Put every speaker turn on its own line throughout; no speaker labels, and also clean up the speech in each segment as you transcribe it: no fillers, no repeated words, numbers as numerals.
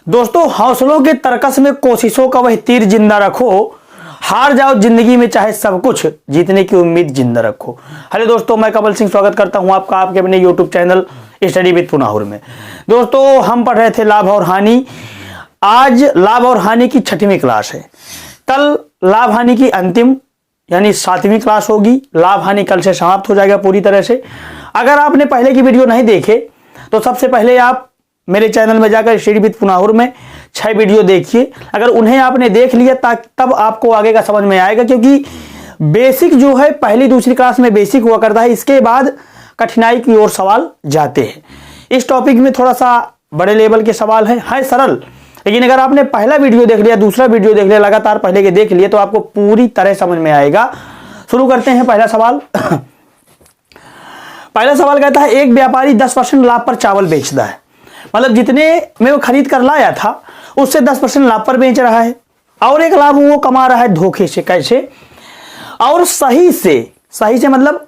दोस्तों, हौसलों के तरकस में कोशिशों का वह तीर जिंदा रखो, हार जाओ जिंदगी में चाहे सब कुछ, जीतने की उम्मीद जिंदा रखो। हेलो दोस्तों, मैं कमल सिंह स्वागत करता हूं आपका आपके अपने यूट्यूब चैनल स्टडी विद पुनाहुर में। दोस्तों, हम पढ़ रहे थे लाभ और हानि। आज लाभ और हानि की 6वीं क्लास है। कल लाभ हानि की अंतिम यानी 7वीं क्लास होगी। लाभ हानि कल से समाप्त हो जाएगा पूरी तरह से। अगर आपने पहले की वीडियो नहीं देखे तो सबसे पहले आप मेरे चैनल में जाकर स्टडी विद पुनाहुर में 6 वीडियो देखिए। अगर उन्हें आपने देख लिया तब आपको आगे का समझ में आएगा, क्योंकि बेसिक जो है पहली दूसरी क्लास में बेसिक हुआ करता है, इसके बाद कठिनाई की ओर सवाल जाते हैं। इस टॉपिक में थोड़ा सा बड़े लेवल के सवाल है सरल, लेकिन अगर आपने पहला वीडियो देख लिया, दूसरा वीडियो देख लिया, लगातार पहले के देख लिए तो आपको पूरी तरह समझ में आएगा। शुरू करते हैं पहला सवाल। पहला सवाल कहता है, एक व्यापारी 10% लाभ पर चावल बेचता है। मतलब जितने में वो खरीद कर लाया था उससे 10% लाभ पर बेच रहा है, और एक लाभ वो कमा रहा है धोखे से। कैसे? और सही से मतलब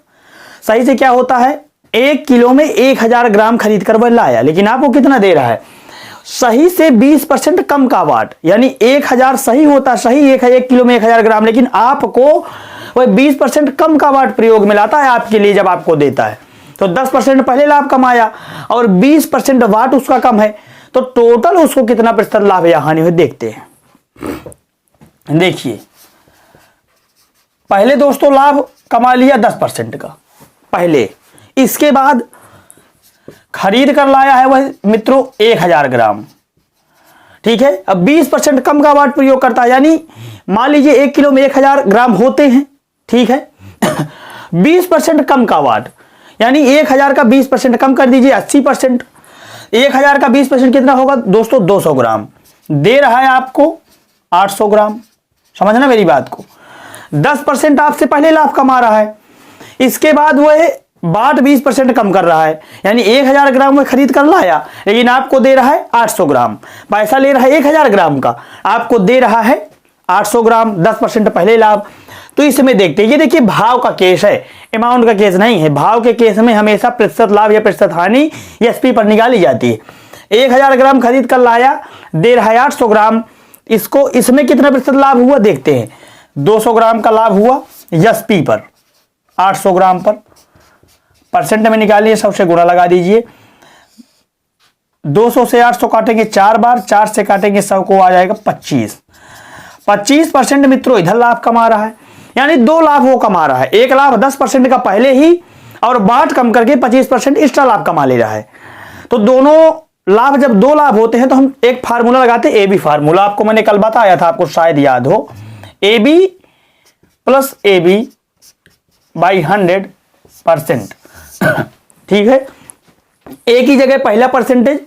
सही से क्या होता है, 1 किलो में 1000 ग्राम खरीद कर वह लाया, लेकिन आपको कितना दे रहा है? सही से 20% कम का वाट, यानी 1000 सही होता, सही 1 किलो में 1000 ग्राम, लेकिन आपको वह 20% कम का वाट प्रयोग में लाता है आपके लिए जब आपको देता है। तो 10% पहले लाभ कमाया और 20% वाट उसका कम है, तो टोटल उसको कितना प्रतिशत लाभ या हानि हुई देखते हैं। देखिए, पहले दोस्तों लाभ कमा लिया 10% का पहले, इसके बाद खरीद कर लाया है वह मित्रों 1000 ग्राम, ठीक है। अब 20% कम का वाट प्रयोग करता है, यानी मान लीजिए 1 किलो में 1000 ग्राम होते हैं, ठीक है। 20% कम का वाट, यानी 1000 का 20% कम कर दीजिए 80%। 1000 का 20% कितना होगा दोस्तों? 200 ग्राम दे रहा है आपको 800 ग्राम। समझना मेरी बात को। 10% आपसे पहले लाभ कमा रहा है, इसके बाद वह बाट 20% कम कर रहा है, यानी 1000 ग्राम में खरीद कर लाया, लेकिन आपको दे रहा है 800 ग्राम। पैसा ले रहा है 1000 ग्राम का, आपको दे रहा है 800 ग्राम, 10% पहले लाभ। तो इसमें देखते हैं, ये देखिए भाव का केस है, अमाउंट का केस नहीं है। भाव के केस में हमेशा प्रतिशत लाभ या प्रतिशत हानि एसपी पर निकाली जाती है। 1000 ग्राम खरीद कर लाया, दे रहा है 800 ग्राम, इसको इसमें कितना प्रतिशत लाभ हुआ देखते हैं। 200 ग्राम का लाभ हुआ एसपी पर, 800 ग्राम पर परसेंट में निकालिए, सबसे गुणा लगा दीजिए। 200 से 800 काटेंगे 4 बार, 4 से काटेंगे 100 को आ जाएगा 25% मित्रों इधर लाभ कमा रहा है, यानी 2 लाभ वो कमा रहा है। एक लाभ 10% का पहले ही और बाट कम करके 25% एक्स्ट्रा लाभ कमा ले रहा है। तो दोनों लाभ जब 2 लाभ होते हैं तो हम एक फार्मूला लगाते हैं, AB फार्मूला। आपको मैंने कल बताया था, आपको शायद याद हो। AB प्लस AB बाई 100%, ठीक है। A की जगह पहला परसेंटेज,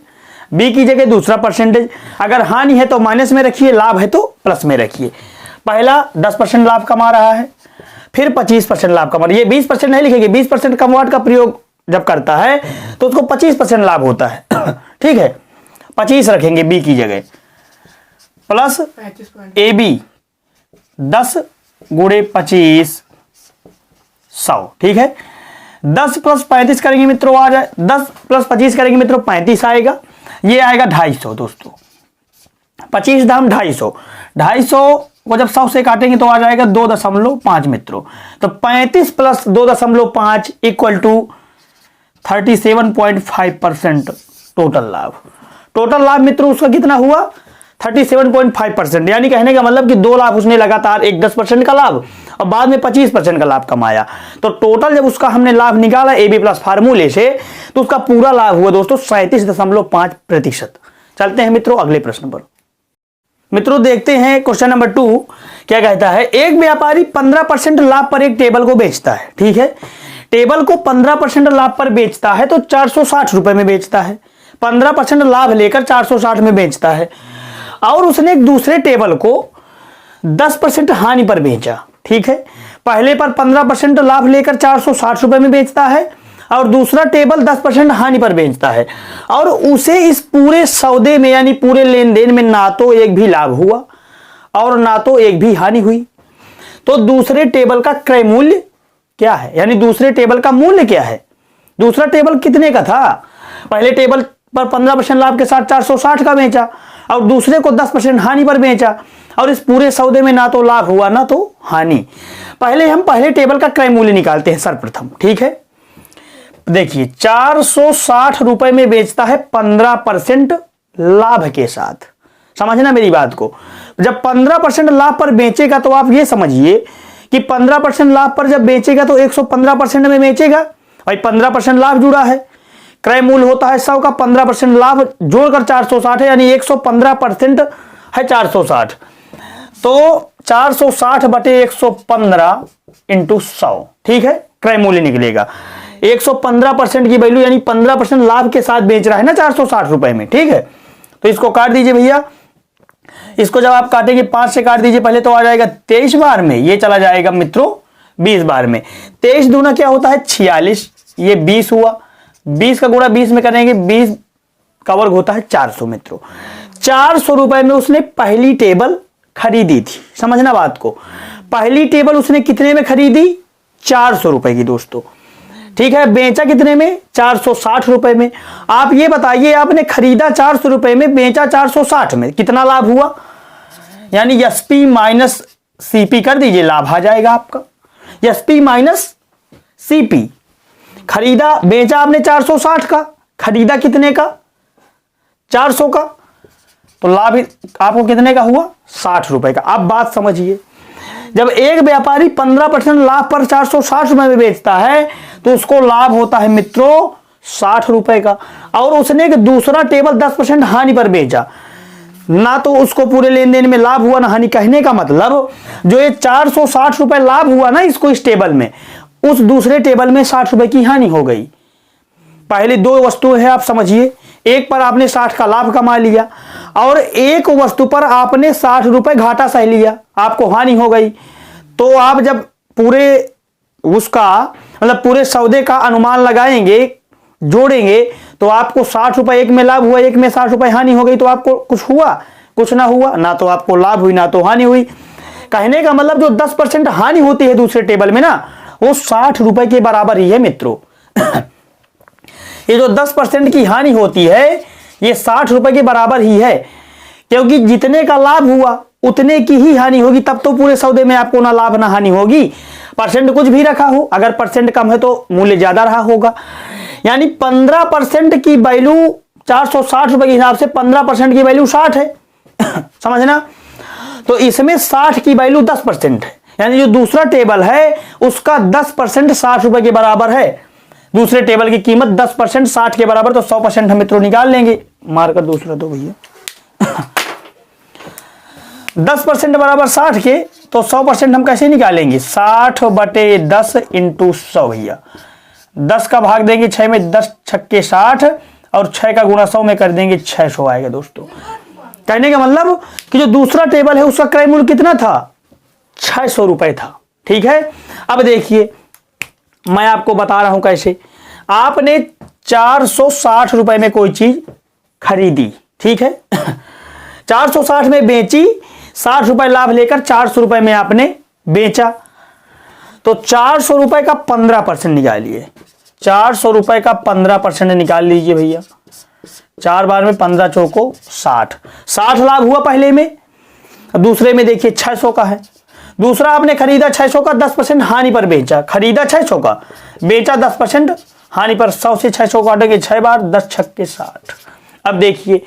B की जगह दूसरा परसेंटेज। अगर हानि है तो माइनस में रखिए, लाभ है तो प्लस में रखिए। पहला 10% लाभ कमा रहा है, फिर 25% लाभ कमा रहा है। ये 20% नहीं लिखेंगे, 20% कम वाट का प्रयोग जब करता है तो उसको 25% लाभ होता है, ठीक है। 25 रखेंगे B की जगह, प्लस AB 10 गुणे 25 100, ठीक है। 10 प्लस 35 करेंगे मित्रों, आ जाए 10 प्लस 25 करेंगे मित्रों 35 आएगा। ये आएगा 250 दोस्तों, 25 दाम 250। 250 को जब 100 से काटेंगे तो आ जाएगा 2.5 मित्रों। तो 35 प्लस 2.5 इक्वल टू 37.5% टोटल लाभ। टोटल लाभ मित्रों उसका कितना हुआ? 37.5%, यानी कहने का मतलब कि 2 लाभ उसने लगातार, एक 10% का लाभ और बाद में 25% का लाभ कमाया। तो टोटल जब उसका हमने लाभ निकाला AB प्लस फार्मूले से, तो उसका पूरा लाभ हुआ दोस्तों 37.5%। चलते हैं मित्रों अगले प्रश्न पर। मित्रों देखते हैं क्वेश्चन नंबर 2 क्या कहता है। एक व्यापारी 15% लाभ पर एक टेबल को बेचता है, ठीक है। टेबल को 15% लाभ पर बेचता है तो 460 रुपए में बेचता है। 15% लाभ लेकर 460 में बेचता है, और उसने एक दूसरे टेबल को 10% हानि पर बेचा, ठीक है। पहले पर 15% लाभ लेकर 460 रुपए में बेचता है, और दूसरा टेबल 10% हानि पर बेचता है, और उसे इस पूरे सौदे में यानी पूरे लेन देन में ना तो एक भी लाभ हुआ और ना तो एक भी हानि हुई। तो दूसरे टेबल का क्रय मूल्य क्या है, यानी दूसरे टेबल का मूल्य क्या है? दूसरा टेबल कितने का था? पहले टेबल पर 15% लाभ के साथ 460 का बेचा और दूसरे को 10% हानि पर बेचा, और इस पूरे सौदे में ना तो लाभ हुआ ना तो हानि। पहले हम पहले टेबल का क्रय मूल्य निकालते हैं सर्वप्रथम, ठीक है। देखिए 460 रुपए में बेचता है 15% लाभ के साथ, समझना मेरी बात को। जब 15% लाभ पर बेचेगा तो आप ये समझिए कि 15% लाभ पर जब बेचेगा तो 115% में बेचेगा, भाई 15% लाभ जुड़ा है, क्रय मूल्य होता है 100 का, 15% लाभ जोड़कर 460 है, यानी 115% है 460, तो 460 बटे 115 इंटू 100, ठीक है, क्रय मूल्य निकलेगा। 115% की वैल्यू यानी 15% लाभ के साथ बेच रहा है ना 460 रुपए में, ठीक है। तो इसको काट दीजिए भैया, इसको जब आप काटेंगे 5 से काट दीजिए पहले, तो आ जाएगा 23 बार में, ये चला जाएगा मित्रों 20 बार में। 23 दूना क्या होता है 46, ये 20 हुआ, 20 का गुणा 20 में करेंगे, 20 का वर्ग होता है 400 मित्रों। 400 रुपए में उसने पहली टेबल खरीदी थी, समझना बात को। पहली टेबल उसने कितने में खरीदी 400 रुपए की दोस्तों, ठीक है। बेचा कितने में 460 रुपए में। आप ये बताइए आपने खरीदा 400 रुपए में, बेचा 460 में, कितना लाभ हुआ, यानी एसपी माइनस सीपी कर दीजिए, लाभ आ जाएगा आपका एसपी माइनस सीपी। खरीदा बेचा आपने 460 का, खरीदा कितने का 400 का, तो लाभ आपको कितने का हुआ 60 रुपए का। अब बात समझिए, जब एक व्यापारी 15% लाभ पर 460 रुपए में बेचता है तो उसको लाभ होता है मित्रों 60 रुपए का, और उसने एक दूसरा टेबल 10% हानि पर बेचा, ना तो उसको पूरे लेन देन में लाभ हुआ ना हानि। कहने का मतलब जो ये 460 रुपए लाभ हुआ ना इसको इस टेबल में, उस दूसरे टेबल में 60 रुपए की हानि हो गई। पहले दो वस्तु है आप समझिए, एक पर आपने 60 का लाभ कमा लिया और एक वस्तु पर आपने 60 रुपए घाटा सह लिया, आपको हानि हो गई। तो आप जब पूरे उसका मतलब पूरे सौदे का अनुमान लगाएंगे, जोड़ेंगे, तो आपको 60 रुपए एक में लाभ हुआ, एक में 60 रुपए हानि हो गई, तो आपको कुछ हुआ, कुछ ना हुआ, ना तो आपको लाभ हुई ना तो हानि हुई। कहने का मतलब जो 10% हानि होती है दूसरे टेबल में ना, वो 60 रुपए के बराबर ही है मित्रों। ये जो 10% की हानि होती है ये 60 रुपए के बराबर ही है, क्योंकि जितने का लाभ हुआ उतने की ही हानि होगी, तब तो पूरे सौदे में आपको ना लाभ ना हानि होगी। परसेंट कुछ भी रखा हो, अगर परसेंट कम है तो मूल्य ज्यादा रहा होगा। यानी 15% की वैल्यू 460 रुपए के हिसाब से 15% की वैल्यू 60 है। समझना, तो इसमें 60 की वैल्यू 10% है, यानी जो दूसरा टेबल है उसका 10% 60 रुपए के बराबर है। दूसरे टेबल की कीमत 10% 60 के बराबर, तो 100% हम मित्रों निकाल लेंगे। मारकर दूसरा दो भैया। 10% बराबर 60 के, तो 100% हम कैसे निकालेंगे 60 बटे 10 इंटू 100 भैया। 10 का भाग देंगे 6 में, 10 छक्के 60 और 6 का गुणा 100 में कर देंगे 600 आएगा दोस्तों। कहने का मतलब कि जो दूसरा टेबल है उसका क्रय मूल्य कितना था 600 रुपए था, ठीक है। अब देखिए मैं आपको बता रहा हूं कैसे। आपने 460 रुपए में कोई चीज खरीदी, ठीक है। 460 में बेची, 60 रुपए लाभ लेकर 400 रुपए में आपने बेचा, तो 400 रुपए का 15% निकालिए। 400 रुपए का 15% निकाल लीजिए भैया। 4 बार में 15 चौको 60, 60 लाभ हुआ पहले में, दूसरे में देखिए 600 का है। दूसरा आपने खरीदा 600 का, 10% हानि पर बेचा। खरीदा 600 का, बेचा 10% हानि पर। 100 से 600 काटेंगे 6 बार, 10 छक्के 60। अब देखिए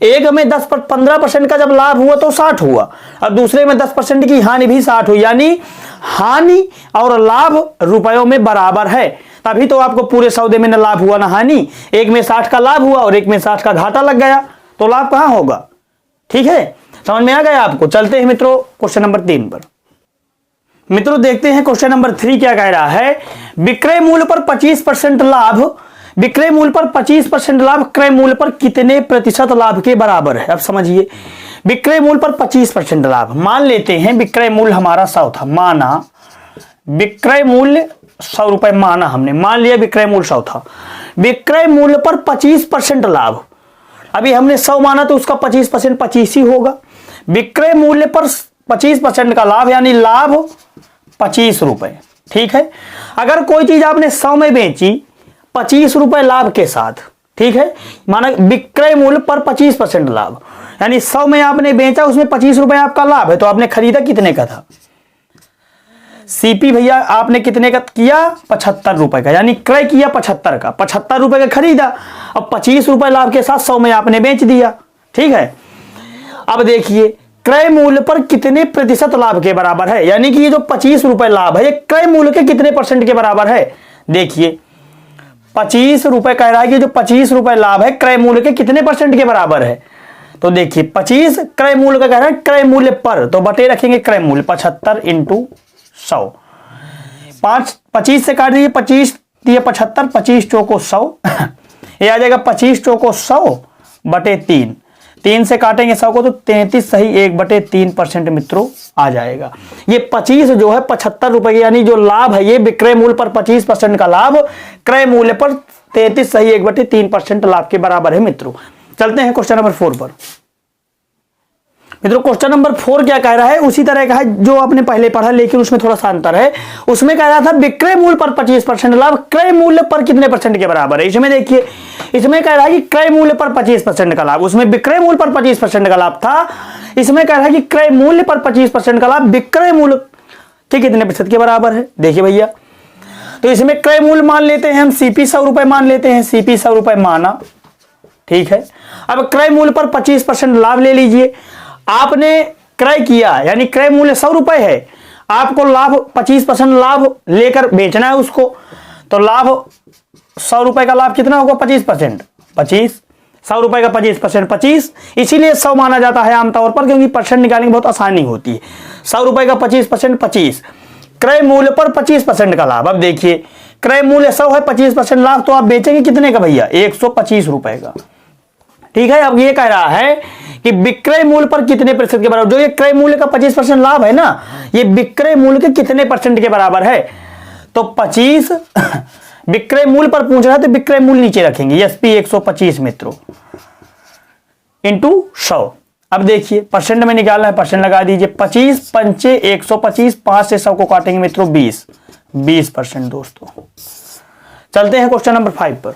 एक में 15% का जब लाभ हुआ तो 60 हुआ, और दूसरे में 10% की हानि भी 60 हुई, यानी हानि और लाभ रुपयों में बराबर है। तभी तो आपको पूरे सौदे में न लाभ हुआ ना हानि। एक में 60 का लाभ हुआ और एक में 60 का घाटा लग गया, तो लाभ कहां होगा, ठीक है। समझ में आ गया आपको। चलते हैं मित्रों क्वेश्चन नंबर 3 पर। मित्रों देखते हैं क्वेश्चन नंबर 3 क्या कह रहा है। विक्रय मूल्य पर 25% लाभ, विक्रय मूल्य पर 25% लाभ क्रय मूल्य पर कितने प्रतिशत लाभ के बराबर है। अब समझिए, विक्रय मूल्य पर 25% लाभ, मान लेते हैं विक्रय मूल्य हमारा 100 था, माना विक्रय मूल्य 100 रुपए माना हमने, मान लिया विक्रय मूल्य 100 था। विक्रय मूल्य पर 25% लाभ, अभी हमने 100 माना तो उसका 25% 25 ही होगा। विक्रय मूल्य पर 25% का लाभ यानी लाभ 25 रुपए, ठीक है। अगर कोई चीज आपने 100 में बेची 25 रुपए लाभ के साथ, ठीक है, माना विक्रय मूल्य पर 25% लाभ, यानी 100 में आपने बेचा, उसमें 25 रुपए आपका लाभ है, तो आपने खरीदा कितने का था? सीपी भैया आपने कितने का किया? 75 रुपए का, यानी क्रय किया 75 का, 75 रुपए का खरीदा, अब 25 रुपए लाभ के साथ 100 में आपने बेच दिया। ठीक है, अब देखिए क्रय मूल्य पर कितने प्रतिशत लाभ के बराबर है, यानी कि ये जो 25 रुपए लाभ है ये क्रय मूल्य के कितने % के बराबर है? देखिए 25 रुपए कह रहा है कि जो 25 रुपए लाभ है क्रय मूल्य के कितने % के बराबर है? तो देखिए 25 क्रय मूल्य का कह रहा है, क्रय मूल्य पर, तो बटे रखेंगे क्रय मूल्य 75 × 100, 25 से काट दीजिए, 25 दिए 75, 25 चौको 100 ये आ जाएगा 25 चौको 100 बटे 3, 3 से काटेंगे 100 को तो 33 सही 1/3% मित्रों आ जाएगा। ये 25 जो है 75 रुपए, यानी जो लाभ है ये विक्रय मूल्य पर 25% का लाभ क्रय मूल्य पर 33 सही 1/3% लाभ के बराबर है मित्रों। चलते हैं क्वेश्चन नंबर 4 पर। मित्रों क्वेश्चन नंबर 4 क्या कह रहा है, उसी तरह का है जो आपने पहले पढ़ा, लेकिन उसमें थोड़ा सा अंतर है। उसमें कह रहा था विक्रय मूल्य पर 25% लाभ क्रय मूल्य पर कितने % के बराबर है। इसमें देखिए, इसमें कह रहा है कि क्रय मूल्य पर 25% का लाभ, उसमें विक्रय मूल्य पर 25% का लाभ था। इसमें कह रहा है कि क्रय मूल्य पर 25% का लाभ विक्रय मूल्य के कितने % के बराबर है। देखिए भैया, तो इसमें क्रय मूल्य मान लेते हैं हम, सीपी 100 रुपए मान लेते हैं, सीपी 100 रुपए माना, ठीक है। अब क्रय मूल्य पर 25% लाभ ले लीजिए, आपने क्रय किया, यानी क्रय मूल्य 100 रुपए है, आपको लाभ 25% लाभ लेकर बेचना है उसको, तो लाभ 100 रुपए का लाभ कितना होगा? 25%, 25, 100 रुपए का 25%, 25, इसीलिए 100 माना जाता है आमतौर पर, क्योंकि % निकालने की बहुत आसानी होती है। 100 रुपए का 25%, 25, क्रय मूल्य पर 25% का लाभ। अब देखिए क्रय मूल्य 100 है, 25% लाभ, तो आप बेचेंगे कितने का भैया? 125 रुपए का। ठीक है, अब ये कह रहा है कि विक्रय मूल्य पर कितने % के बराबर, जो ये क्रय मूल्य का 25% लाभ है ना, ये विक्रय मूल्य के कितने % के बराबर है? तो 25 विक्रय मूल्य पर पूछ रहा है, तो विक्रय मूल्य नीचे रखेंगे, एसपी 125 मित्रों इंटू 100। अब देखिए % में निकालना है, % लगा दीजिए, 25 पंचे 125, 5 से 100 को काटेंगे मित्रों 20% दोस्तों। चलते हैं क्वेश्चन नंबर 5 पर।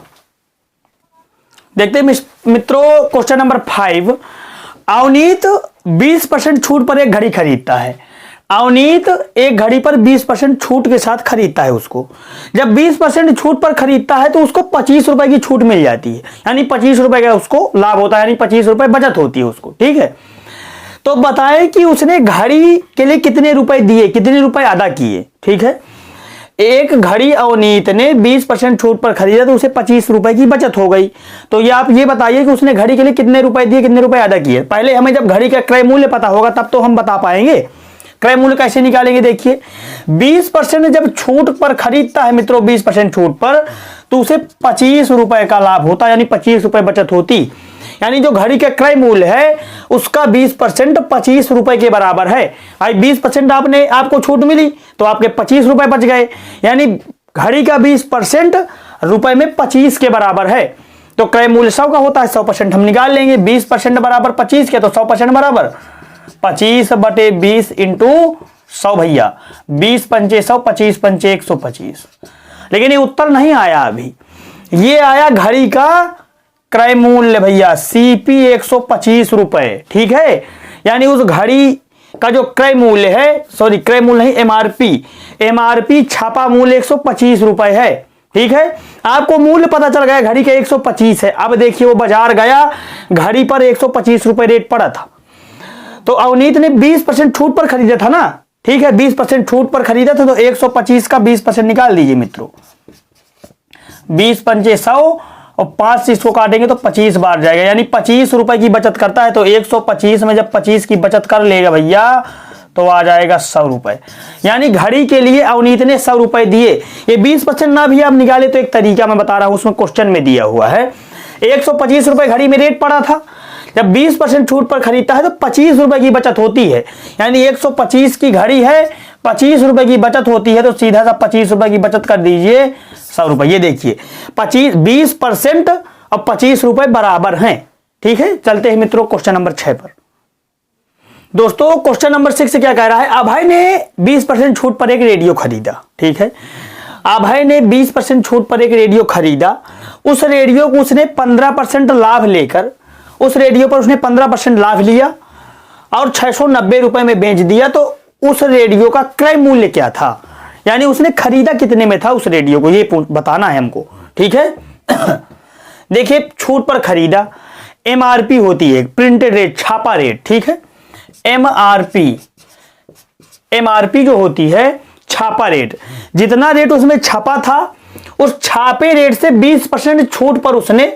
देखते हैं मित्रों क्वेश्चन नंबर 5। अवनीत 20% छूट पर एक घड़ी खरीदता है। अवनीत एक घड़ी पर 20% छूट के साथ खरीदता है उसको। जब 20% छूट पर खरीदता है तो उसको 25 रुपए की छूट मिल जाती है, यानी 25 रुपए का उसको लाभ होता है, यानी 25 रुपए बचत होती है उसको। ठीक है, तो बताएं कि उसने घड़ी के लिए कितने रुपए दिए, कितने रुपए अदा किए। ठीक है, एक घड़ी अवनीत ने 20% छूट पर खरीदा तो उसे 25 रुपए की बचत हो गई। तो ये आप ये बताइए कि उसने घड़ी के लिए कितने रुपए दिए, कितने रुपए अदा किए। पहले हमें जब घड़ी का क्रय मूल्य पता होगा तब तो हम बता पाएंगे। क्रय मूल्य कैसे निकालेंगे, देखिए 20% जब छूट पर खरीदता है मित्रों, 20% छूट पर, तो उसे 25 रुपए का लाभ होता है, यानी 25 रुपए बचत होती। यानी जो घड़ी का क्रय मूल्य है उसका 20% 25 रुपए के बराबर है। भाई 20% आपको छूट मिली तो आपके 25 रुपए बच गए, यानी घड़ी का 20% रुपए में 25 के बराबर है। तो क्रय मूल्य 100 का होता है, 100% हम निकाल लेंगे, 20% बराबर 25 के, तो 100% बराबर 25/20 इंटू 100 भैया, 20 पंचे 100, 25 पंचे 125। लेकिन ये उत्तर नहीं आया अभी, ये आया घड़ी का क्रय मूल्य भैया, सीपी 125 रुपए। ठीक है, यानी उस घड़ी का जो क्रय मूल्य है, सॉरी क्रय मूल्य नहीं, एमआरपी छापा मूल्य 125 रुपए है। ठीक है, आपको मूल्य पता चल गया घड़ी का 125 है। अब देखिए वो बाजार गया, घड़ी पर 125 रुपए रेट पड़ा था, तो अवनीत ने 20% छूट पर खरीदा था ना। ठीक है, 20% छूट पर खरीदा था, तो 125 का 20% निकाल दीजिए मित्रों, 20 पंचे 100 और 5 से इसको काटेंगे तो 25 बार जाएगा, यानी 25 रुपए की बचत करता है। तो 125 में जब 25 की बचत कर लेगा भैया तो आ जाएगा 100 रुपए। यानी घड़ी के लिए अवनीत ने 100 रुपए दिए। ये 20% ना भी आप निकाले तो एक तरीका मैं बता रहा हूं, उसमें क्वेश्चन में दिया हुआ है। 125 रुपए घड़ी में रेट पड़ा था, जब 20% छूट पर खरीदता है तो 25 रुपए की बचत होती है, यानी 125 की घड़ी है, 25 रुपए की बचत होती है, तो सीधा सा 25 रुपए की बचत कर दीजिए 100 रुपए। ये देखिए 20% और 25 रुपए बराबर हैं। ठीक है, चलते हैं मित्रों क्वेश्चन नंबर 6 पर। दोस्तों क्वेश्चन नंबर 6 क्या कह रहा है, अभय ने 20% छूट पर एक रेडियो खरीदा। ठीक है, अभय ने 20% छूट पर एक रेडियो खरीदा, उस रेडियो को उसने 15% लाभ लेकर, उस रेडियो पर उसने 15% लाभ लिया और 690 रुपए में बेच दिया। तो उस रेडियो का क्रय मूल्य क्या था, यानी उसने खरीदा कितने में था उस रेडियो को, ये बताना है हमको। ठीक है देखिए, छूट पर खरीदा, एमआरपी होती है प्रिंटेड रेट, छापा रेट। ठीक है, एमआरपी जो होती है छापा रेट, जितना रेट उसमें छपा था उस छापे रेट से 20% छूट पर उसने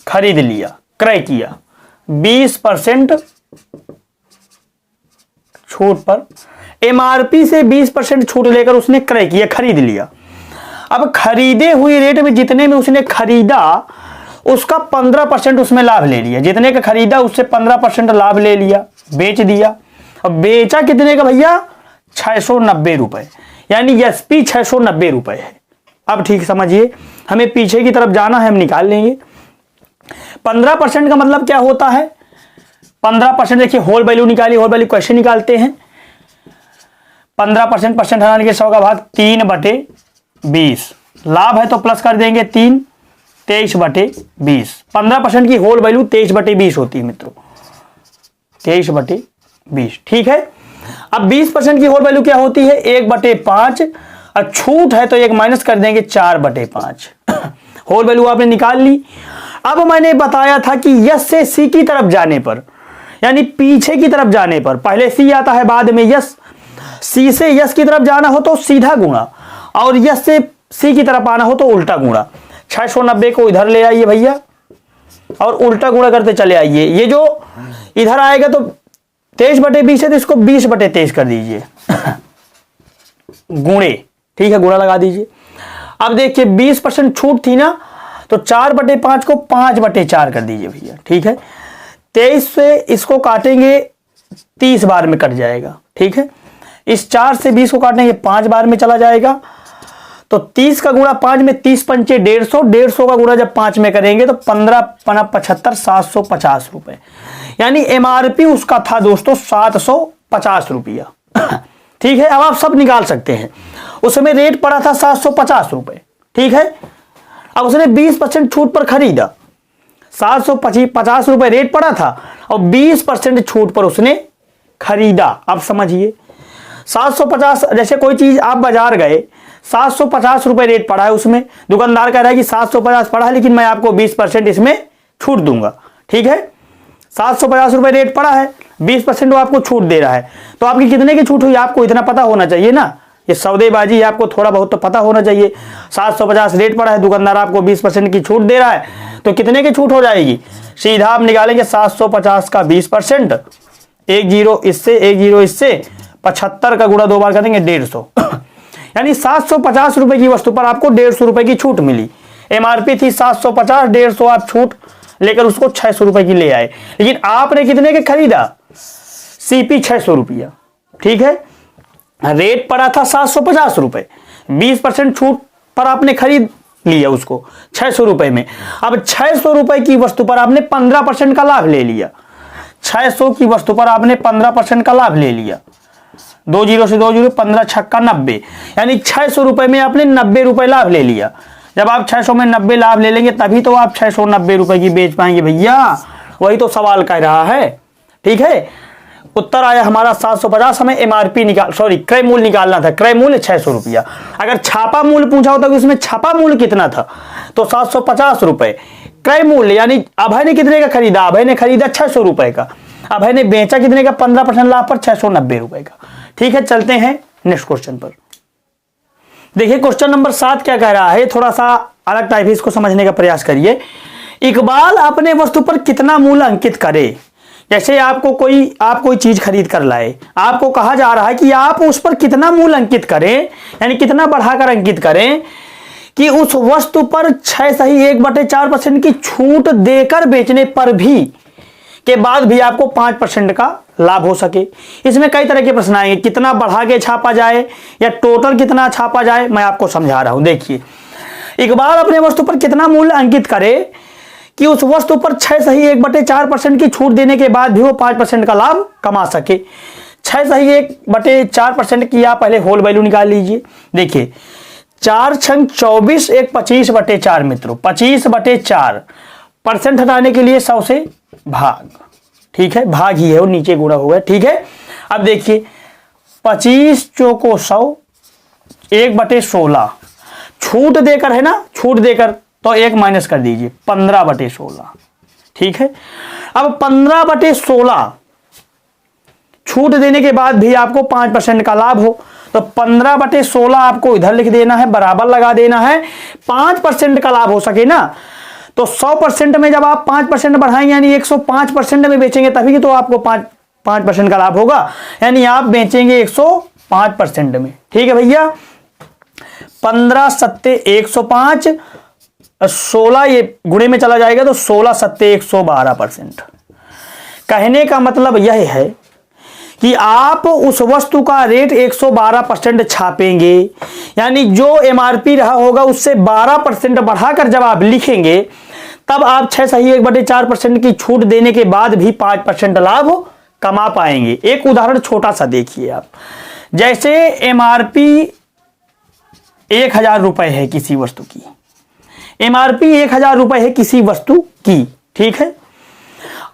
खरीद लिया, क्रय किया। 20% छूट पर, एमआरपी से 20% छूट लेकर उसने क्रय किया, खरीद लिया। अब खरीदे हुए रेट में जितने में उसने खरीदा उसका 15% उसमें लाभ ले लिया, जितने का खरीदा उससे 15% लाभ ले लिया, बेच दिया। अब बेचा कितने का भैया, 690 रुपए, यानी एसपी 690 रुपए है। अब ठीक समझिए, हमें पीछे की तरफ जाना है, हम निकाल लेंगे। 15% का मतलब क्या होता है, 15% देखिए होल वैल्यू निकाली, होल वैल्यू कैसे निकालते हैं, 15% परसेंट हटाने के 100 का भाग 3/20, लाभ है तो प्लस कर देंगे 3, 23/20। 15% की होल वैल्यू 23/20 होती है मित्रों, 23/20। ठीक है, अब 20% की होल वैल्यू क्या होती है, 1/5, और छूट है तो 1 माइनस कर देंगे 4/5। होल वैल्यू आपने निकाल ली। अब मैंने बताया था कि यस से सी की तरफ जाने पर, यानी पीछे की तरफ जाने पर, पहले सी आता है बाद में यस, सी से यस की तरफ जाना हो तो सीधा गुणा, और यस से सी की तरफ आना हो तो उल्टा गुणा। 690 को इधर ले आइए भैया और उल्टा गुणा करते चले आइए। ये जो इधर आएगा तो 23/20 है तो इसको 20/23 कर दीजिए गुणे। ठीक है, गुणा लगा दीजिए। अब देखिए 20% छूट थी ना, तो 4/5 को 5/4 कर दीजिए भैया। ठीक है, 23 से इसको काटेंगे 30 बार में कट जाएगा। ठीक है, इस 4 से 20 को काटेंगे 5 बार में चला जाएगा। तो 30 का गुणा 5 में 30 पंचे 150, 150 का गुणा जब 5 में करेंगे तो 15×5 = 750 रुपए, यानी एमआरपी उसका था दोस्तों 750 रुपया। ठीक है, अब आप सब निकाल सकते हैं। उसमें रेट पड़ा था 750 रुपए। ठीक है, अब उसने 20% छूट पर खरीदा, 750 रुपए रेट पड़ा था और 20% छूट पर उसने खरीदा। अब समझिए 750, जैसे कोई चीज आप बाजार गए, 750 रुपए रेट पड़ा है, उसमें दुकानदार कह रहा है कि 750 पड़ा है लेकिन मैं आपको 20% इसमें छूट दूंगा। ठीक है, 750 रुपए रेट पड़ा है, 20% वो आपको छूट दे रहा है, तो आपकी कितने की छूट हुई आपको इतना पता होना चाहिए ना। ये सौदेबाजी आपको थोड़ा बहुत तो पता होना चाहिए। 750 रेट पड़ा है, दुकानदार आपको 20% की छूट दे रहा है, तो कितने की छूट हो जाएगी, सीधा आप निकालेंगे 750 का 20%, 1 0 इससे 1 0 इससे, 75 का गुणा 2 बार करेंगे 150, यानी 750 रुपए की वस्तु पर आपको 150 रुपए की छूट मिली। एमआरपी थी 750, 150 आप छूट लेकर उसको 600 रुपए की ले आए, लेकिन आपने कितने के खरीदा, सीपी 600 रुपया। ठीक है, रेट पड़ा था 750 रुपए, 20% छूट पर आपने खरीद लिया उसको 600 रुपए में। अब 600 रुपए की वस्तु पर आपने 15% का लाभ ले लिया, 600 की वस्तु पर आपने 15% का लाभ ले लिया। 2 0 से 2 0, 15 छक्का 90, यानी 600 रुपए में आपने 90 रुपए लाभ ले लिया। जब आप 600 में 90 लाभ ले लेंगे तभी तो आप 690 रुपए की बेच पाएंगे भैया, वही तो सवाल कह रहा है। ठीक है, उत्तर आया हमारा 750। हमें एमआरपी क्रय मूल्य निकालना था, क्रय मूल्य 600 रुपया। अगर छापा मूल्य पूछा होता कि उसमें छापा मूल्य कितना था, तो 750 रुपए। क्रय मूल्य यानी अभय ने कितने का खरीदा, अभय ने खरीदा 600 रुपए का, अभय ने बेचा कितने का, 15% लाभ पर 690 रुपए का। ठीक है, चलते हैं नेक्स्ट क्वेश्चन पर। देखिए क्वेश्चन नंबर 7 क्या कह रहा है, थोड़ा सा अलग टाइप है, इसको समझने का प्रयास करिए। इकबाल अपने वस्तु पर कितना मूल्य अंकित करे। जैसे आप कोई चीज खरीद कर लाए, आपको कहा जा रहा है कि आप उस पर कितना मूल्य अंकित करें, यानी कितना बढ़ाकर अंकित करें कि उस वस्तु पर 6.1/4% की छूट देकर बेचने पर भी के बाद भी आपको 5% का लाभ हो सके। इसमें कई तरह के प्रश्न आएंगे, कितना बढ़ा के छापा जाए या टोटल कितना छापा जाए, मैं आपको समझा रहा हूं। देखिए, इकबाल अपने वस्तु पर कितना मूल्य अंकित करे कि उस वस्तु पर 6.1/4% की छूट देने के बाद भी वो 5% का लाभ कमा सके। 6.1/4% की आप पहले होल वैल्यू निकाल लीजिए। देखिए 4 छंग 24, एक 25/4 मित्रों, 25/4 % हटाने के लिए 100 से भाग, ठीक है, भाग ही है वो, नीचे गुणा हुआ है, ठीक है। अब देखिए 25 चौको 100, 1/16 छूट देकर है ना, छूट देकर तो 1 माइनस कर दीजिए, 15/16, ठीक है। अब 15/16 छूट देने के बाद भी आपको 5% का लाभ हो, तो 15/16 आपको इधर लिख देना है, बराबर लगा देना है, 5% का लाभ हो सके ना। तो 100% में जब आप 5% बढ़ाएंगे यानी 105% में बेचेंगे, तभी तो आपको 5% का लाभ होगा, यानी आप बेचेंगे 105% में, ठीक है भैया। 15 सत्ते 105, 16 ये गुणे में चला जाएगा तो 16 सत्ते 112%। कहने का मतलब यह है कि आप उस वस्तु का रेट 112% छापेंगे, यानी जो एमआरपी रहा होगा उससे 12% बढ़ाकर जब आप लिखेंगे, तब आप 6 सही 1/4% की छूट देने के बाद भी 5% लाभ कमा पाएंगे। एक उदाहरण छोटा सा देखिए आप, जैसे एमआरपी 1000 रुपए है किसी वस्तु की, एमआरपी 1000 रुपए है किसी वस्तु की, ठीक है,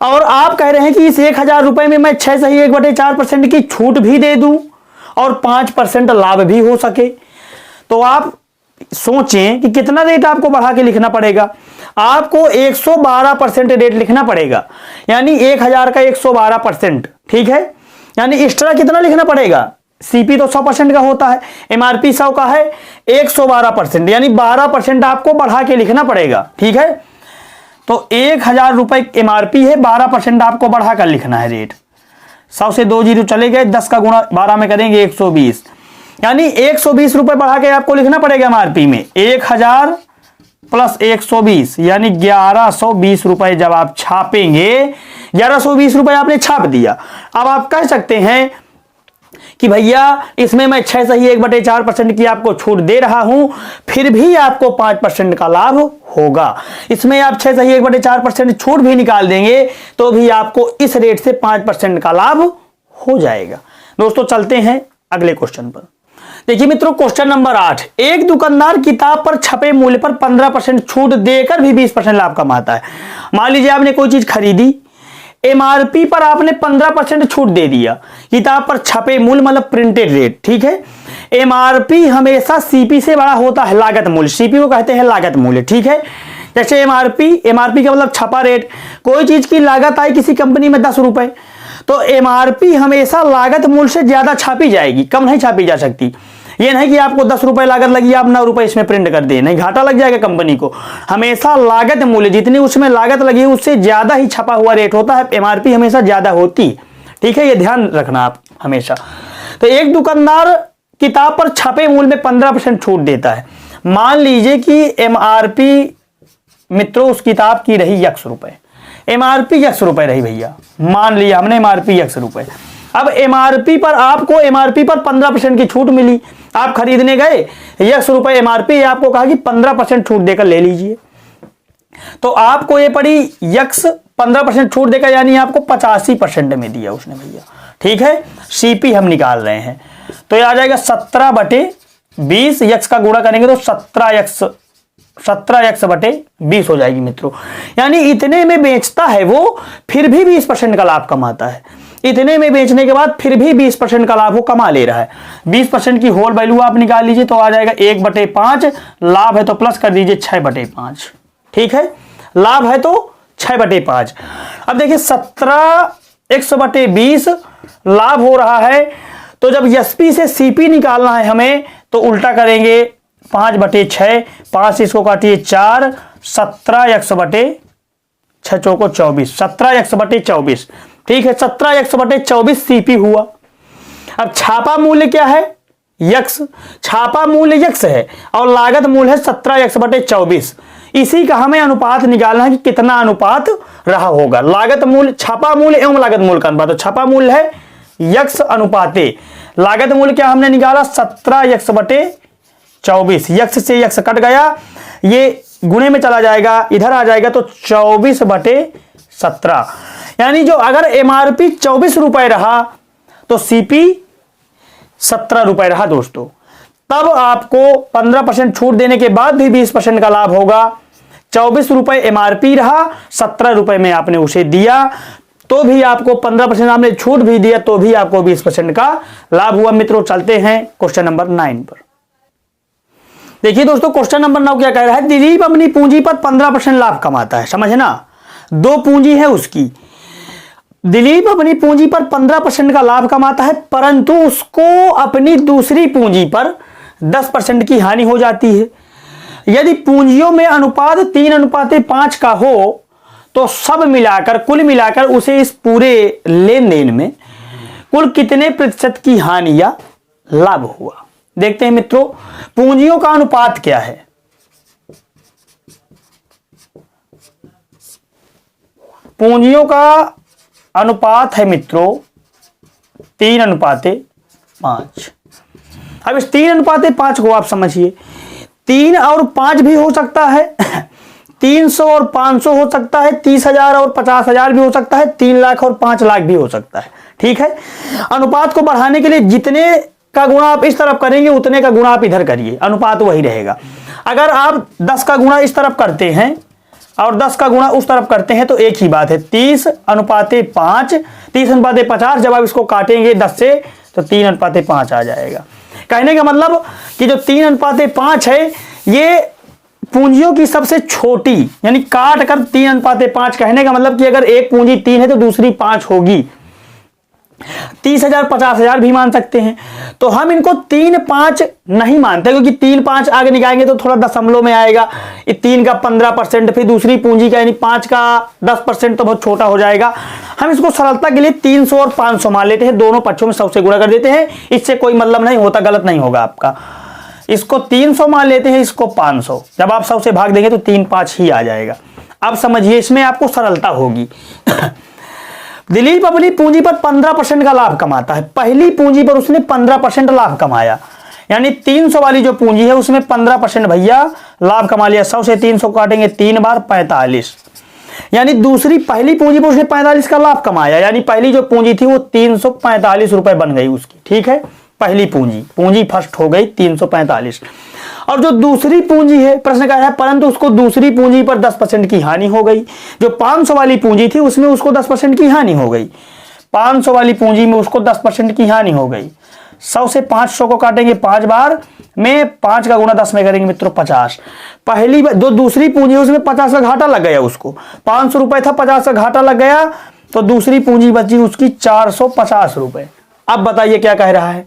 और आप कह रहे हैं कि इस 1000 रुपए में मैं 6 सही 1/4% की छूट भी दे दूं और 5% लाभ भी हो सके। तो आप सोचें कि कितना रेट आपको बढ़ा के लिखना पड़ेगा। आपको 112% रेट लिखना पड़ेगा, यानी 1000 का 112%, ठीक है, यानी एक्स्ट्रा कितना लिखना पड़ेगा। सीपी तो 100% का होता है, एमआरपी 100 का है, 112%, यानी 12% आपको बढ़ा के लिखना पड़ेगा, ठीक है। तो 1000 रुपए एमआरपी है, 12% आपको बढ़ा कर लिखना है रेट। 100 से 2 जीरो चले गए, 10 का गुणा 12 में करेंगे 120, यानी 120 रुपए बढ़ा के आपको लिखना पड़ेगा एमआरपी में। 1000 प्लस 120 यानी 1120 रुपए जब आप छापेंगे, 1120 रुपए आपने छाप दिया। अब आप कह सकते हैं कि भैया इसमें मैं 6 सही 1/4% की आपको छूट दे रहा हूं, फिर भी आपको 5% का लाभ होगा। इसमें आप 6 सही 1/4% छूट भी निकाल देंगे तो भी आपको इस रेट से 5% का लाभ हो जाएगा। दोस्तों चलते हैं अगले क्वेश्चन पर। देखिए मित्रों, क्वेश्चन नंबर 8, एक दुकानदार किताब पर छपे मूल्य पर 15% छूट देकर भी 20% लाभ कमाता है। मान लीजिए आपने कोई चीज खरीदी, एमआरपी पर आपने 15% छूट दे दिया, किताब पर छपे मूल्य मतलब प्रिंटेड रेट, ठीक है। एमआरपी हमेशा सीपी से बड़ा होता है, लागत मूल्य, सीपी को कहते हैं लागत मूल्य, ठीक है। जैसे एमआरपी का मतलब छपा रेट, कोई चीज की लागत आई किसी कंपनी में 10 रुपए, तो एमआरपी हमेशा लागत मूल्य से ज्यादा छापी जाएगी, कम नहीं छापी जा सकती। ये नहीं कि आपको 10 रुपए लागत लगी, आप 9 रुपए इसमें प्रिंट कर दे, नहीं, घाटा लग जाएगा कंपनी को। हमेशा लागत मूल्य जितनी उसमें लागत लगी है उससे ज्यादा ही छपा हुआ रेट होता है, एमआरपी हमेशा ज्यादा होती, ठीक है, ये ध्यान रखना आप हमेशा। तो एक दुकानदार किताब पर छपे मूल्य में 15% छूट देता है। मान लीजिए कि एमआरपी मित्रों उस किताब की रही X रुपए, एमआरपी X रुपए रही भैया, मान लिया हमने एमआरपी X रुपए। अब एमआरपी पर आपको एमआरपी पर 15% की छूट मिली, आप खरीदने गए, X रुपए एमआरपी, आपको कहा कि 15% छूट देकर ले लीजिए, तो आपको ये पड़ी X 15% छूट देकर, यानी आपको 85% में दिया उसने भैया, ठीक है। सीपी हम निकाल रहे हैं तो ये आ जाएगा 17/20, X का गुणा करेंगे तो 17X/20 हो जाएगी मित्रों, यानी इतने में बेचता है वो, फिर भी 20% का लाभ कमाता है। इतने में बेचने के बाद फिर भी 20% का लाभ वो कमा ले रहा है। 20% की होल वैल्यू आप निकाल लीजिए तो आ जाएगा 1/5, लाभ है तो प्लस कर दीजिए 6/5, ठीक है, लाभ है तो 6/5। अब देखिए 17X/20 लाभ हो रहा है, तो जब एसपी से सीपी निकालना है हमें तो उल्टा करेंगे, 5/6, 5 इसको काटिए 4, 17X/6 चौको 24, 17X/24, ठीक है, 17X/24 सीपी हुआ। अब छापा मूल्य क्या है, X, छापा मूल्य X है और लागत मूल्य है 17X/24। इसी का हमें अनुपात निकालना है कि कितना अनुपात रहा होगा, लागत मूल्य, छापा मूल्य एवं लागत मूल्य का अनुपात। तो छापा मूल्य है X अनुपाते लागत मूल्य, क्या हमने निकाला 17X/24, X से X कट गया, ये गुणे में चला जाएगा, इधर आ जाएगा तो 24/17, यानी जो अगर एमआरपी 24 रुपए रहा तो सीपी 17 रुपए रहा दोस्तों। तब आपको 15% छूट देने के बाद भी 20% का लाभ होगा। 24 रुपए एमआरपी रहा, 17 रुपए में आपने उसे दिया तो भी आपको 15% आपने छूट भी दिया तो भी आपको 20% का लाभ हुआ। मित्रों चलते हैं क्वेश्चन नंबर 9 पर। देखिए दोस्तों क्वेश्चन नंबर 9 क्या कह रहा है, दिलीप अपनी पूंजी पर 15% लाभ कमाता है। समझना, दो पूंजी है उसकी, दिलीप अपनी पूंजी पर 15% का लाभ कमाता है, परंतु उसको अपनी दूसरी पूंजी पर 10% की हानि हो जाती है। यदि पूंजियों में अनुपात 3:5 का हो तो सब मिलाकर कुल मिलाकर उसे इस पूरे लेन देन में कुल कितने प्रतिशत की हानि या लाभ हुआ। देखते हैं मित्रों, पूंजियों का अनुपात क्या है। पूंजियों का अनुपात है मित्रों 3:5। अब इस 3:5 को आप समझिए, 3 और 5 भी हो सकता है, 300 और 500 हो सकता है, 30,000 और 50,000 भी हो सकता है, 3 लाख और 5 लाख भी हो सकता है। ठीक है, अनुपात को बढ़ाने के लिए जितने का गुणा आप इस तरफ करेंगे उतने का गुणा आप इधर करिए, अनुपात वही रहेगा। अगर आप 10 का गुणा इस तरफ करते हैं और 10 का गुणा उस तरफ करते हैं तो एक ही बात है, 30:5, 30:50। जब आप इसको काटेंगे 10 से तो 3:5 आ जाएगा। कहने का मतलब कि जो 3:5 है ये पूंजियों की सबसे छोटी, यानी काट कर 3:5। कहने का मतलब कि अगर एक पूंजी 3 है तो दूसरी 5 होगी। 30,000 50,000 भी मान सकते हैं, तो हम इनको 3-5 नहीं मानते, क्योंकि 3-5 आगे निकालेंगे तो थोड़ा दशमलव में आएगा। 3 का 15%, फिर दूसरी पूंजी का यानी 5 का 10% तो बहुत छोटा हो जाएगा। हम इसको सरलता के लिए 300 और 500 मान लेते हैं, दोनों पक्षों में 100 से गुणा कर देते हैं। इससे कोई मतलब नहीं होता, गलत नहीं होगा आपका। इसको 300 मान लेते हैं, इसको 500। जब आप 100 से भाग देंगे तो 3-5 ही आ जाएगा। अब समझिए इसमें आपको सरलता होगी। दिलीप अपनी पूंजी पर 15% का लाभ कमाता है। पहली पूंजी पर उसने 15% लाभ कमाया, यानी 300 वाली जो पूंजी है उसमें 15% भैया लाभ कमा लिया। 100 से 300 काटेंगे 3 बार 45, यानी दूसरी पहली पूंजी पर उसने 45 का लाभ कमाया, यानी पहली जो पूंजी थी वो 345 रुपए बन गई उसकी। ठीक है, पहली पूंजी फर्स्ट हो गई 345। और जो दूसरी पूंजी है, प्रश्न का है परंतु उसको दूसरी पूंजी पर 10% की हानि हो गई। जो 500 वाली पूंजी थी उसमें उसको 10% की हानि हो गई। 500 वाली पूंजी में उसको 10% की हानि हो गई। 100 से 500 को काटेंगे 5 बार में, 5 का गुणा 10 में करेंगे मित्रों 50। पहली जो दूसरी पूंजी उसमें 50 का घाटा लग गया उसको, 500 रुपए था, 50 का घाटा लग गया तो दूसरी पूंजी बची उसकी 450 रुपए। अब बताइए क्या कह रहा है,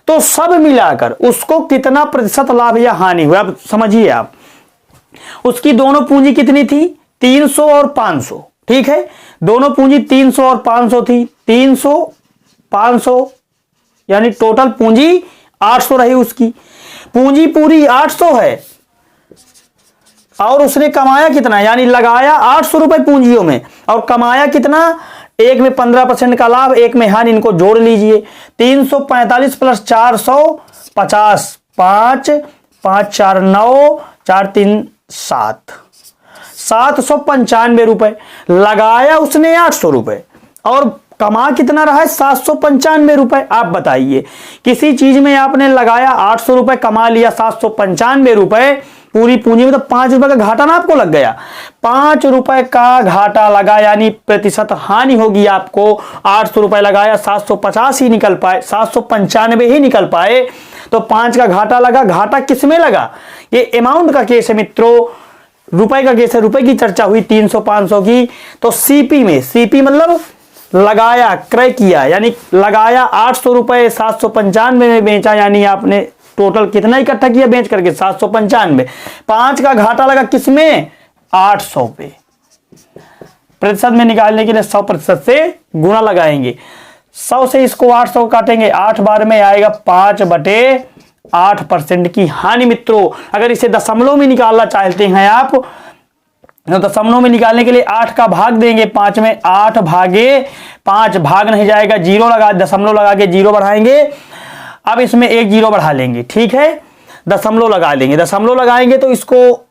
तो सब मिलाकर उसको कितना प्रतिशत लाभ या हानि हुआ। अब समझिए आप, उसकी दोनों पूंजी कितनी थी, 300 और 500। ठीक है, दोनों पूंजी 300 और 500 थी। 300 500 यानी टोटल पूंजी 800 रही उसकी। पूंजी पूरी 800 है और उसने कमाया कितना, यानी लगाया 800 रुपए पूंजियों में और कमाया कितना, एक में 15% का लाभ, एक में हानि। इनको जोड़ लीजिए, 345 प्लस 450, 5 5 4 9 4 3 7, 795 रुपए। लगाया उसने 800 रुपए और कमा कितना रहा है, 795 रुपए। आप बताइए, किसी चीज में आपने लगाया 800 रुपए, कमा लिया 795 रुपए पूरी पूंजी में, तो 5 रुपए का घाटा ना आपको लग गया। 5 रुपए का घाटा लगा, यानी प्रतिशत हानि होगी आपको। 800 रुपए लगाया, 750 ही निकल पाए, 795 ही निकल पाए, तो 5 का घाटा लगा। घाटा किस में लगा, ये अमाउंट का केस है मित्रों, रुपए का केस है। रुपए की चर्चा हुई 300 500 की, तो सीपी में, सीपी मतलब लगाया, क्रय किया, यानी लगाया 800 रुपए, 795 में बेचा, यानी आपने टोटल कितना इकट्ठा किया बेच करके, 795। 5 का घाटा लगा किसमें, 800 पे। प्रतिशत में निकालने के लिए 100% से गुणा लगाएंगे। 100 से इसको 800 काटेंगे, 8 बार में आएगा 5/8% की हानि मित्रों। अगर इसे दशमलव में निकालना चाहते हैं आप, तो दशमलव में निकालने के लिए 8 का भाग देंगे 5 में, 8 भागे 5 भाग नहीं जाएगा, जीरो लगा, दशमलव लगा के जीरो बढ़ाएंगे। अब इसमें एक जीरो बढ़ा लेंगे, ठीक है, दशमलव लगा लेंगे। दशमलव लगाएंगे तो इसको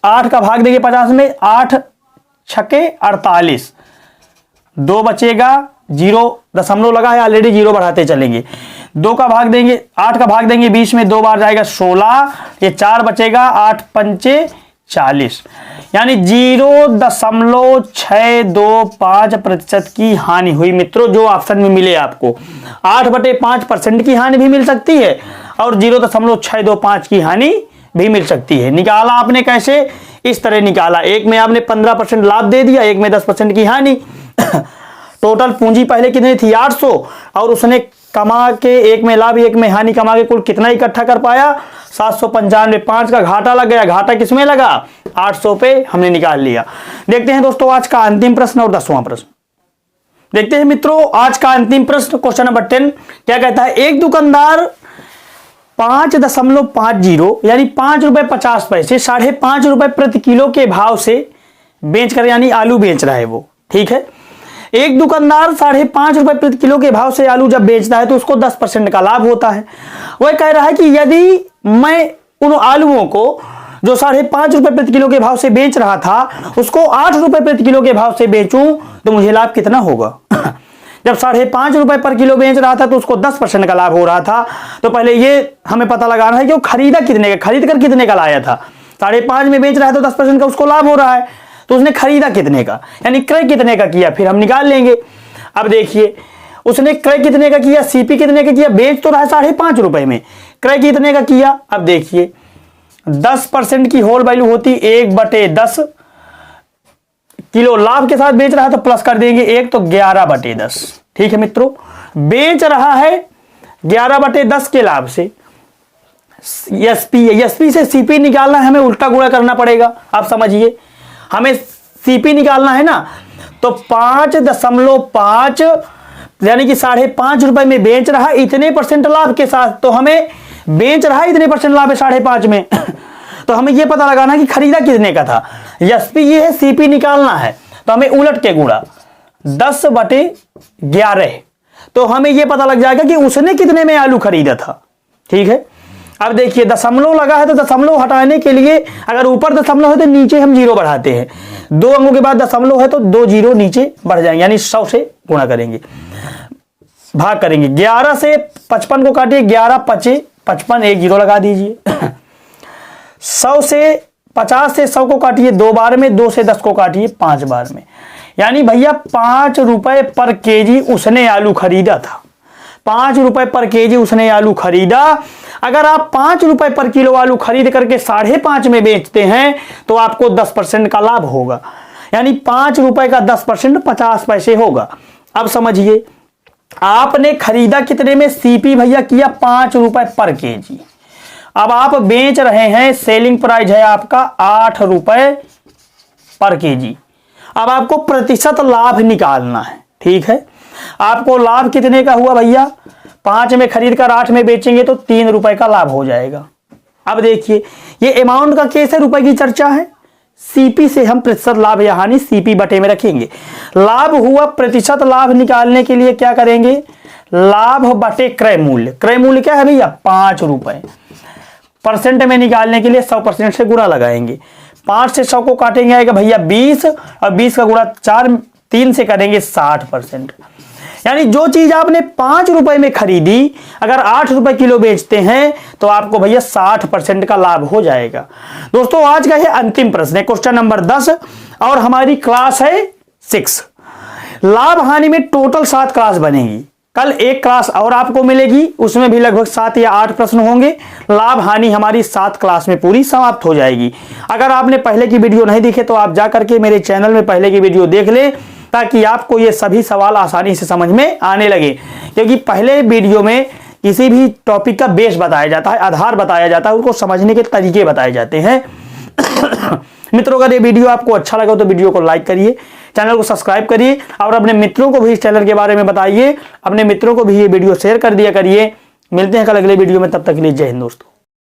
8 का भाग देंगे 50 में, 8 छके 48, 2 बचेगा, जीरो दशमलव लगा है ऑलरेडी, जीरो बढ़ाते चलेंगे। 2 का भाग देंगे, 8 का भाग देंगे 20 में, 2 बार जाएगा 16, ये 4 बचेगा, 8 पंचे 40, यानी 0.625% की हानि हुई मित्रों, जो ऑप्शन में मिले आपको। 8/5% की हानि भी मिल सकती है और 0.625 की हानि भी मिल सकती है। निकाला आपने कैसे? इस तरह निकाला, एक में आपने 15% लाभ दे दिया, एक में 10% की हानि। टोटल पूंजी पहले कितनी थी? 800, और उसने कमा के एक में लाभ एक में हानि कमा के कुल कितना इकट्ठा कर पाया? 795। 5 का घाटा लग गया, घाटा किसमें लगा? 800 पे हमने निकाल लिया। देखते हैं दोस्तों आज का अंतिम प्रश्न और 10वां प्रश्न। देखते हैं मित्रों आज का अंतिम प्रश्न, क्वेश्चन नंबर 10 क्या कहता है? एक दुकानदार 5.50 यानी 5 रुपए 50 पैसे, 5.5 रुपए प्रति किलो के भाव से बेच कर, यानी आलू बेच रहा है वो, ठीक है। एक दुकानदार 5.5 रुपए प्रति किलो के भाव से आलू जब बेचता है तो उसको 10% का लाभ होता है। वह कह रहा है कि यदि मैं उन आलूओं को जो 5.5 रुपए प्रति किलो के भाव से बेच रहा था उसको 8 रुपए प्रति किलो के भाव से बेचूं तो मुझे लाभ कितना होगा? जब 5.5 रुपए पर किलो बेच रहा था तो उसको 10% का लाभ हो रहा था। तो पहले ये हमें पता लगाना है कि वो खरीदा कितने का, खरीद कर कितने का लाया था। 5.5 में बेच रहा है तो 10% का उसको लाभ हो रहा है, तो उसने खरीदा कितने का, यानी क्रय कितने का किया, फिर हम निकाल लेंगे। अब देखिए उसने क्रय कितने का किया, सीपी कितने का किया, बेच तो रहा है 5.5 रुपए में, क्रय कितने का किया। अब देखिए 10% की होल वैल्यू होती 1/10, किलो लाभ के साथ बेच रहा है तो प्लस कर देंगे 1, तो 11/10, ठीक है मित्रों। बेच रहा है 11/10 के लाभ से, एसपी से सीपी निकालना है, हमें उल्टा गुणा करना पड़ेगा। आप समझिए, हमें सीपी निकालना है ना, तो 5.5 यानी कि 5.5 रुपए में बेच रहा है इतने % लाभ के साथ, तो हमें बेच रहा है इतने % लाभ है 5.5 में तो हमें यह पता लगाना है कि खरीदा कितने का था। एसपी ये है, सीपी निकालना है तो हमें उलट के गुणा 10/11, तो हमें यह पता लग जाएगा कि उसने कितने में आलू खरीदा था, ठीक है। अब देखिए दशमलव लगा है तो दशमलव हटाने के लिए अगर ऊपर दशमलव है तो नीचे हम 0 बढ़ाते हैं, 2 अंकों के बाद दशमलव है तो 2 0 नीचे बढ़ जाएंगे, यानी 100 से गुणा करेंगे, भाग करेंगे। 11 से 55 को काटिए, 11 5 55, 1 0 लगा दीजिए। 100 से 50 से 100 को काटिए 2 बार में, 2 से 10 को काटिए 5 बार में, यानी भैया 5 रुपए पर केजी उसने आलू खरीदा था। 5 रुपए पर केजी उसने आलू खरीदा। अगर आप 5 रुपए पर किलो आलू खरीद करके 5.5 में बेचते हैं तो आपको 10% का लाभ होगा, यानी 5 रुपए का 10% 50 पैसे होगा। अब समझिए आपने खरीदा कितने में? सीपी भैया किया 5 रुपए पर केजी। अब आप बेच रहे हैं, सेलिंग प्राइस है आपका 8 रुपए पर केजी। अब आपको प्रतिशत लाभ निकालना है, ठीक है। आपको लाभ कितने का हुआ भैया? 5 में खरीद कर 8 में बेचेंगे तो 3 रुपए का लाभ हो जाएगा। अब देखिए ये अमाउंट का केस है, रुपए की चर्चा है, सीपी से हम प्रतिशत लाभ या हानि सीपी बटे में रखेंगे। लाभ हुआ, प्रतिशत लाभ निकालने के लिए क्या करेंगे? लाभ बटे क्रय मूल्य। क्रय मूल्य क्या है भैया? 5 रुपए। परसेंट में निकालने के लिए 100% से गुणा लगाएंगे। 5 से 100 को काटेंगे आएगा भैया 20, और 20 का गुणा 3 से करेंगे 60%। यानी जो चीज आपने 5 रुपए में खरीदी अगर 8 रुपए किलो बेचते हैं तो आपको भैया 60% का लाभ हो जाएगा। दोस्तों आज का ये अंतिम प्रश्न है, क्वेश्चन नंबर 10, और हमारी क्लास है 6। लाभ हानि में टोटल 7 क्लास बनेगी। कल एक क्लास और आपको मिलेगी, उसमें भी लगभग 7 या 8 प्रश्न होंगे। लाभ हानि हमारी 7 क्लास में पूरी समाप्त हो जाएगी। अगर आपने पहले की वीडियो नहीं देखे तो आप जाकर के मेरे चैनल में पहले की वीडियो देख ले, ताकि आपको ये सभी सवाल आसानी से समझ में आने लगे। क्योंकि पहले वीडियो में किसी भी टॉपिक का बेस बताया जाता है, आधार बताया जाता है, उसको समझने के तरीके बताए जाते हैं। मित्रों अगर ये वीडियो आपको अच्छा लगा तो वीडियो को लाइक करिए, चैनल को सब्सक्राइब करिए और अपने मित्रों को भी इस चैनल के बारे में बताइए। अपने मित्रों को भी ये वीडियो शेयर कर दिया करिए। मिलते हैं कल अगले वीडियो में, तब तक के लिए जय हिंद दोस्तों।